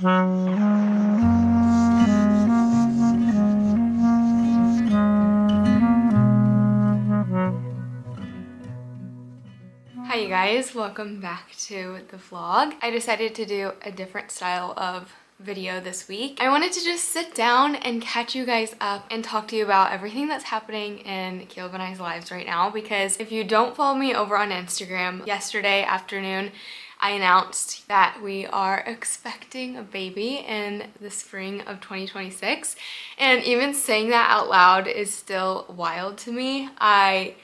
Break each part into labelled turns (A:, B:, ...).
A: Hi you guys, welcome back to the vlog. I decided to do a different style of video this week. I wanted to just sit down and catch you guys up and talk to you about everything that's happening in Caleb and I's lives right now, because if you don't follow me over on Instagram, yesterday afternoon I announced that we are expecting a baby in the spring of 2026, and even saying that out loud is still wild to me. I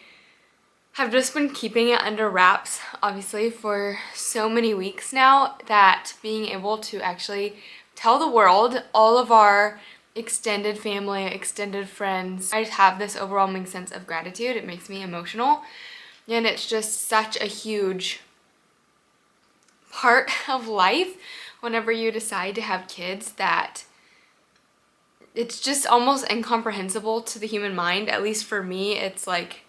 A: have just been keeping it under wraps, obviously, for so many weeks now, that being able to actually tell the world, all of our extended family, extended friends, I just have this overwhelming sense of gratitude. It makes me emotional, and it's just such a huge part of life whenever you decide to have kids that it's just almost incomprehensible to the human mind. At least for me, it's like,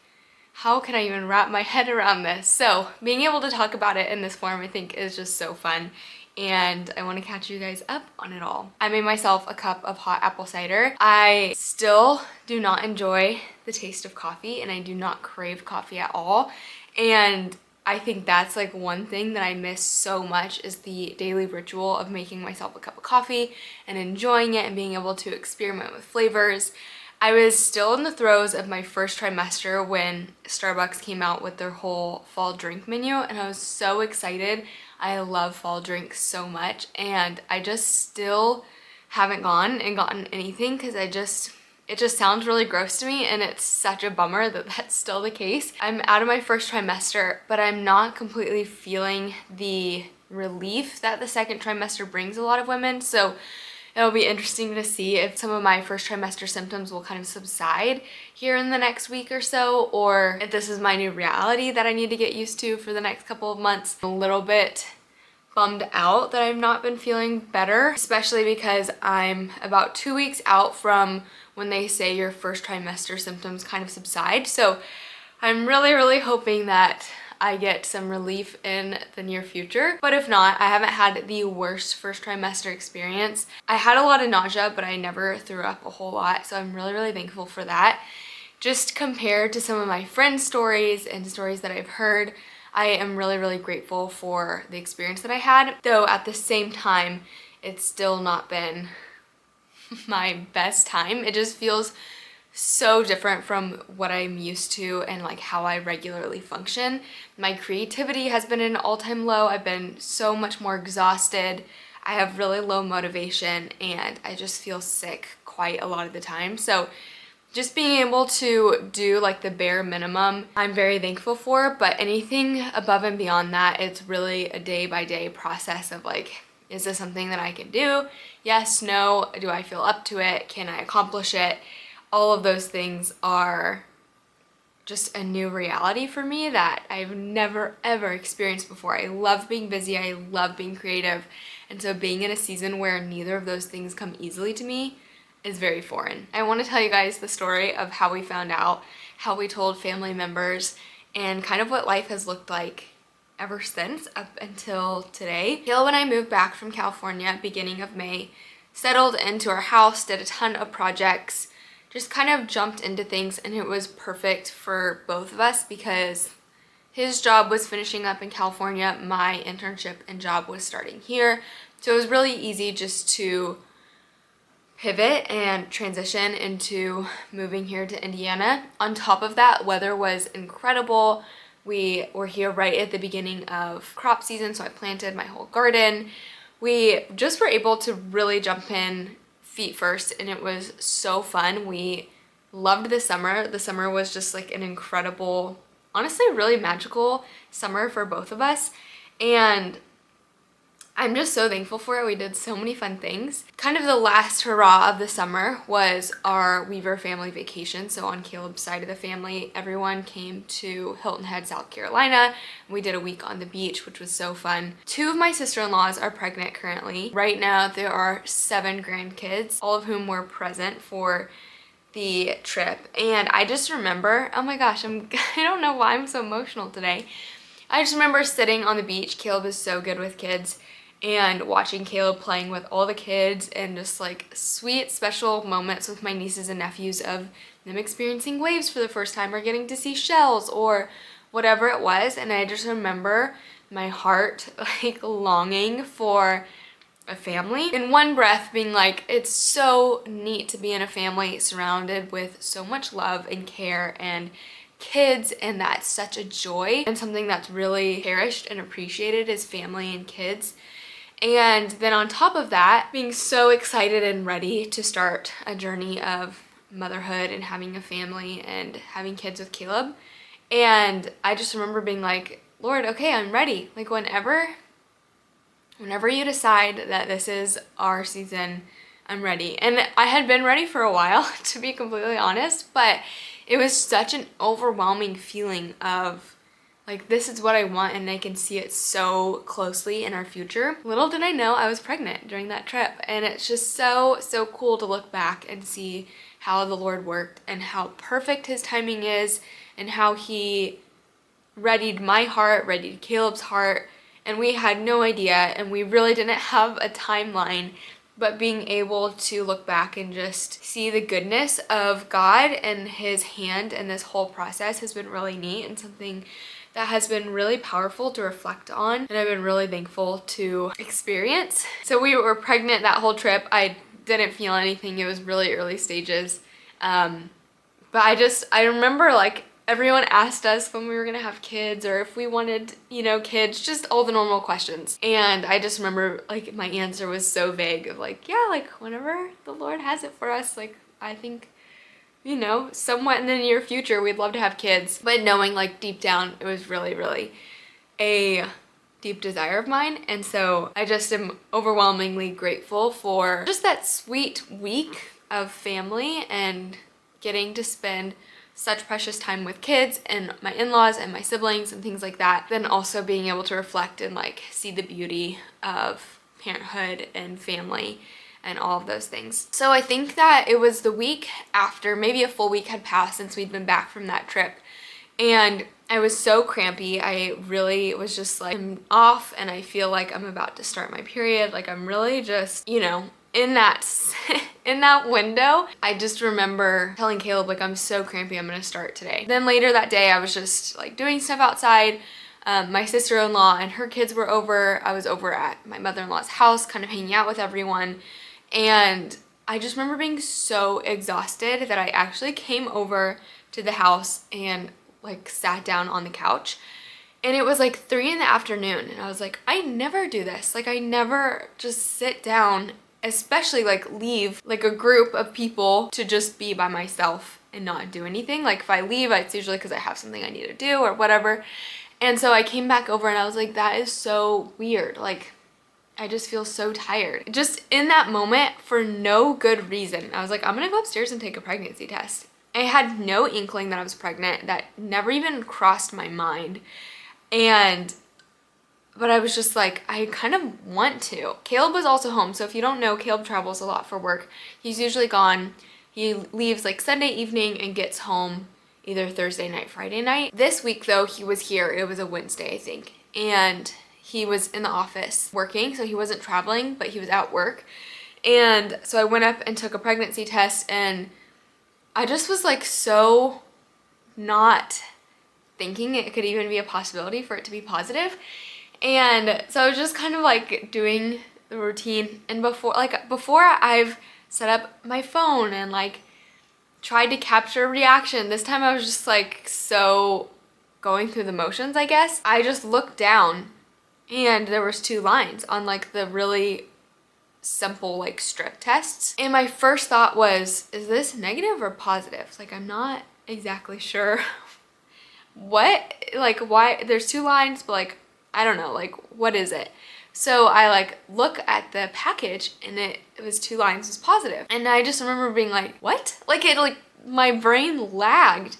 A: how can I even wrap my head around this? So being able to talk about it in this form, I think, is just so fun, and I want to catch you guys up on it all. I made myself a cup of hot apple cider. I still do not enjoy the taste of coffee, and I do not crave coffee at all, and I think that's like one thing that I miss so much, is the daily ritual of making myself a cup of coffee and enjoying it and being able to experiment with flavors. I was still in the throes of my first trimester when Starbucks came out with their whole fall drink menu, and I was so excited. I love fall drinks so much, and I just still haven't gone and gotten anything because it just sounds really gross to me, and it's such a bummer that that's still the case. I'm out of my first trimester, but I'm not completely feeling the relief that the second trimester brings a lot of women, so it'll be interesting to see if some of my first trimester symptoms will kind of subside here in the next week or so, or if this is my new reality that I need to get used to for the next couple of months. I'm a little bit bummed out that I've not been feeling better, especially because I'm about 2 weeks out from when they say your first trimester symptoms kind of subside. So I'm really hoping that I get some relief in the near future. But if not, I haven't had the worst first trimester experience. I had a lot of nausea, but I never threw up a whole lot, so I'm really thankful for that. Just compared to some of my friends' stories and stories that I've heard, I am really grateful for the experience that I had, though at the same time, it's still not been my best time. It just feels so different from what I'm used to and like how I regularly function. My creativity has been at an all-time low. I've been so much more exhausted. I have really low motivation, and I just feel sick quite a lot of the time. So just being able to do like the bare minimum, I'm very thankful for, but anything above and beyond that, it's really a day-by-day process of like, is this something that I can do? Yes, no, do I feel up to it? Can I accomplish it? All of those things are just a new reality for me that I've never ever experienced before. I love being busy, I love being creative, and so being in a season where neither of those things come easily to me is very foreign. I want to tell you guys the story of how we found out, how we told family members, and kind of what life has looked like ever since up until today. Caleb and I moved back from California beginning of May, settled into our house, did a ton of projects, just kind of jumped into things, and it was perfect for both of us because his job was finishing up in California, my internship and job was starting here. So it was really easy just to pivot and transition into moving here to Indiana. On top of that, weather was incredible. We were here right at the beginning of crop season, so I planted my whole garden. We just were able to really jump in feet first, and it was so fun. We loved the summer. The summer was just like an incredible, honestly really magical summer for both of us, and I'm just so thankful for it. We did so many fun things. Kind of the last hurrah of the summer was our Weaver family vacation. So on Caleb's side of the family, everyone came to Hilton Head, South Carolina. We did a week on the beach, which was so fun. 2 of my sister-in-laws are pregnant currently. Right now, there are 7 grandkids, all of whom were present for the trip. And I just remember, oh my gosh, I don't know why I'm so emotional today. I just remember sitting on the beach. Caleb is so good with kids. and watching Caleb playing with all the kids and just like sweet special moments with my nieces and nephews of them experiencing waves for the first time or getting to see shells or whatever it was. And I just remember my heart like longing for a family. In one breath being like, it's so neat to be in a family surrounded with so much love and care and kids, and that's such a joy and something that's really cherished and appreciated is family and kids. And then on top of that, being so excited and ready to start a journey of motherhood and having a family and having kids with Caleb. And I just remember being like, Lord, okay, I'm ready. Like whenever you decide that this is our season, I'm ready. And I had been ready for a while, to be completely honest, but it was such an overwhelming feeling of like, this is what I want and I can see it so closely in our future. Little did I know I was pregnant during that trip. And it's just so cool to look back and see how the Lord worked and how perfect his timing is and how he readied my heart, readied Caleb's heart. And we had no idea and we really didn't have a timeline, but being able to look back and just see the goodness of God and his hand in this whole process has been really neat and something that has been really powerful to reflect on, and I've been really thankful to experience. So we were pregnant that whole trip. I didn't feel anything. It was really early stages. But I remember like everyone asked us when we were gonna have kids or if we wanted, kids, just all the normal questions. And I just remember like my answer was so vague of like, yeah, like whenever the Lord has it for us, like I think, somewhat in the near future, we'd love to have kids. But knowing like deep down, it was really, really a deep desire of mine. And so I just am overwhelmingly grateful for just that sweet week of family and getting to spend such precious time with kids and my in-laws and my siblings and things like that. Then also being able to reflect and like see the beauty of parenthood and family and all of those things. So I think that it was the week after, maybe a full week had passed since we'd been back from that trip. And I was so crampy. I really was just like, I'm off and I feel like I'm about to start my period. Like I'm really just, in that in that window. I just remember telling Caleb like, I'm so crampy, I'm gonna start today. Then later that day I was just like doing stuff outside. My sister-in-law and her kids were over. I was over at my mother-in-law's house kind of hanging out with everyone. And I just remember being so exhausted that I actually came over to the house and like sat down on the couch. And it was like 3 in the afternoon and I was like, I never do this. Like I never just sit down, especially like leave like a group of people to just be by myself and not do anything. Like if I leave, it's usually because I have something I need to do or whatever. And so I came back over and I was like, that is so weird. Like I just feel so tired. Just in that moment for no good reason. I was like, I'm gonna go upstairs and take a pregnancy test. I had no inkling that I was pregnant. That never even crossed my mind. But I was just like, I kind of want to. Caleb was also home. So if you don't know, Caleb travels a lot for work. He's usually gone. He leaves like Sunday evening and gets home either Thursday night, Friday night. This week though, he was here. It was a Wednesday, I think. And he was in the office working, so he wasn't traveling, but he was at work. And so I went up and took a pregnancy test and I just was like so not thinking it could even be a possibility for it to be positive. And so I was just kind of like doing the routine, and before I've set up my phone and like tried to capture a reaction. This time I was just like so going through the motions, I guess. I just looked down and there was 2 lines on like the really simple like strip tests. And my first thought was, is this negative or positive? Like I'm not exactly sure what, like why there's 2 lines, but like I don't know, like what is it? So I like look at the package and it was 2 lines was positive. And I just remember being like, what? Like my brain lagged.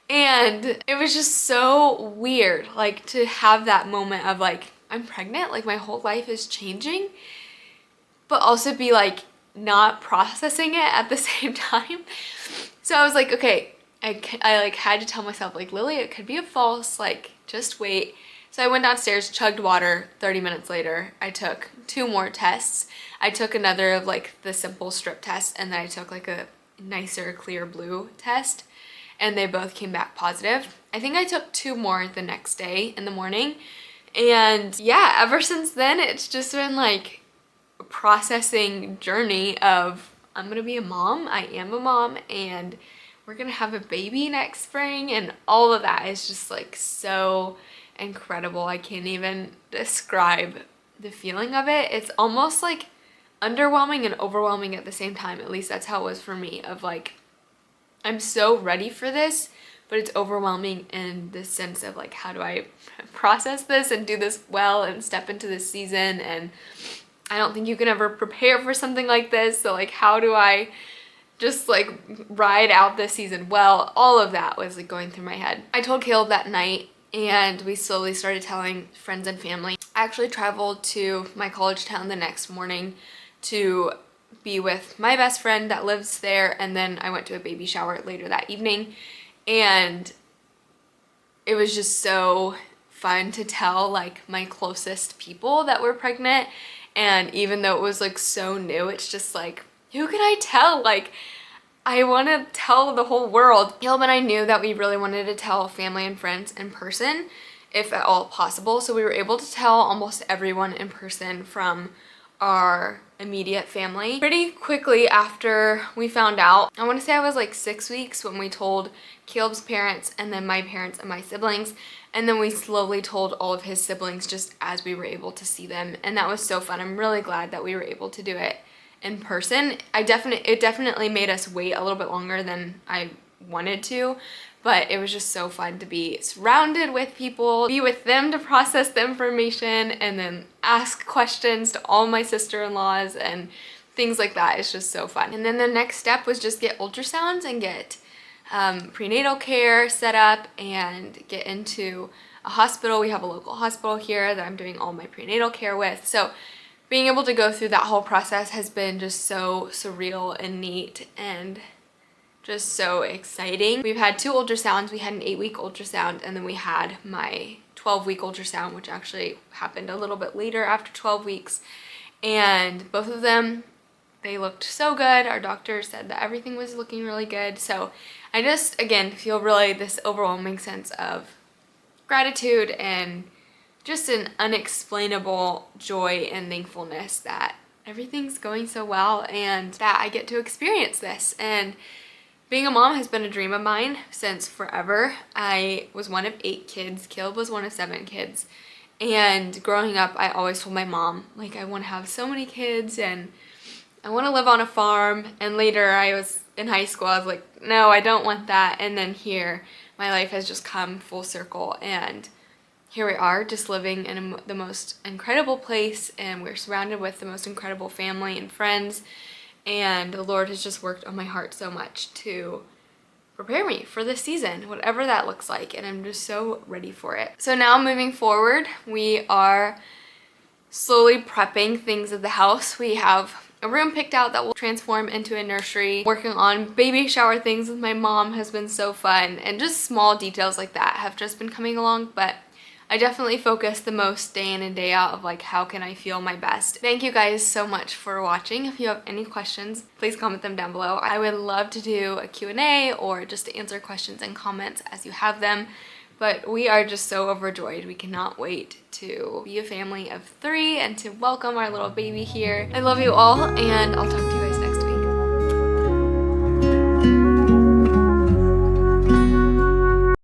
A: And it was just so weird, like to have that moment of like, I'm pregnant, like my whole life is changing, but also be like not processing it at the same time. So I was like, okay, I like had to tell myself like, Lily, it could be a false, like just wait. So I went downstairs, chugged water. 30 minutes later, I took 2 more tests. I took another of like the simple strip test, and then I took like a nicer clear blue test, and they both came back positive. I think I took 2 more the next day in the morning. And yeah, ever since then, it's just been like a processing journey of I'm gonna be a mom, I am a mom, and we're gonna have a baby next spring, and all of that is just like so incredible. I can't even describe the feeling of it. It's almost like underwhelming and overwhelming at the same time. At least that's how it was for me, of like, I'm so ready for this, but it's overwhelming in the sense of like, how do I process this and do this well and step into this season? And I don't think you can ever prepare for something like this. So like, how do I just like ride out this season well? All of that was like going through my head. I told Caleb that night, and we slowly started telling friends and family. I actually traveled to my college town the next morning to be with my best friend that lives there, and then I went to a baby shower later that evening, and it was just so fun to tell like my closest people that were pregnant. And even though it was like so new, it's just like, who can I tell? Like, I want to tell the whole world. Caleb and I knew that we really wanted to tell family and friends in person, if at all possible. So we were able to tell almost everyone in person from our immediate family. Pretty quickly after we found out, I want to say I was like 6 weeks when we told Caleb's parents, and then my parents and my siblings, and then we slowly told all of his siblings just as we were able to see them. And that was so fun. I'm really glad that we were able to do it in person. It definitely made us wait a little bit longer than I wanted to, but it was just so fun to be surrounded with people, be with them to process the information, and then ask questions to all my sister-in-laws and things like that. It's just so fun. And then the next step was just get ultrasounds and get prenatal care set up and get into a hospital. We have a local hospital here that I'm doing all my prenatal care with. So being able to go through that whole process has been just so surreal and neat and just so exciting. We've had 2 ultrasounds. We had an 8-week ultrasound, and then we had my 12-week ultrasound, which actually happened a little bit later after 12 weeks. And both of them, they looked so good. Our doctor said that everything was looking really good. So I just, again, feel really this overwhelming sense of gratitude and just an unexplainable joy and thankfulness that everything's going so well and that I get to experience this. And being a mom has been a dream of mine since forever. I was one of 8 kids. Caleb was one of 7 kids. And growing up, I always told my mom, like, I want to have so many kids and I want to live on a farm. And later I was in high school, I was like, no, I don't want that. And then here, my life has just come full circle, and here we are just living in the most incredible place, and we're surrounded with the most incredible family and friends. And the Lord has just worked on my heart so much to prepare me for this season, whatever that looks like, and I'm just so ready for it. So now moving forward, we are slowly prepping things at the house. We have a room picked out that will transform into a nursery. Working on baby shower things with my mom has been so fun, and just small details like that have just been coming along, but I definitely focus the most day in and day out of like, how can I feel my best? Thank you guys so much for watching. If you have any questions, please comment them down below. I would love to do a Q&A or just to answer questions and comments as you have them. But we are just so overjoyed. We cannot wait to be a family of 3 and to welcome our little baby here. I love you all, and I'll talk to you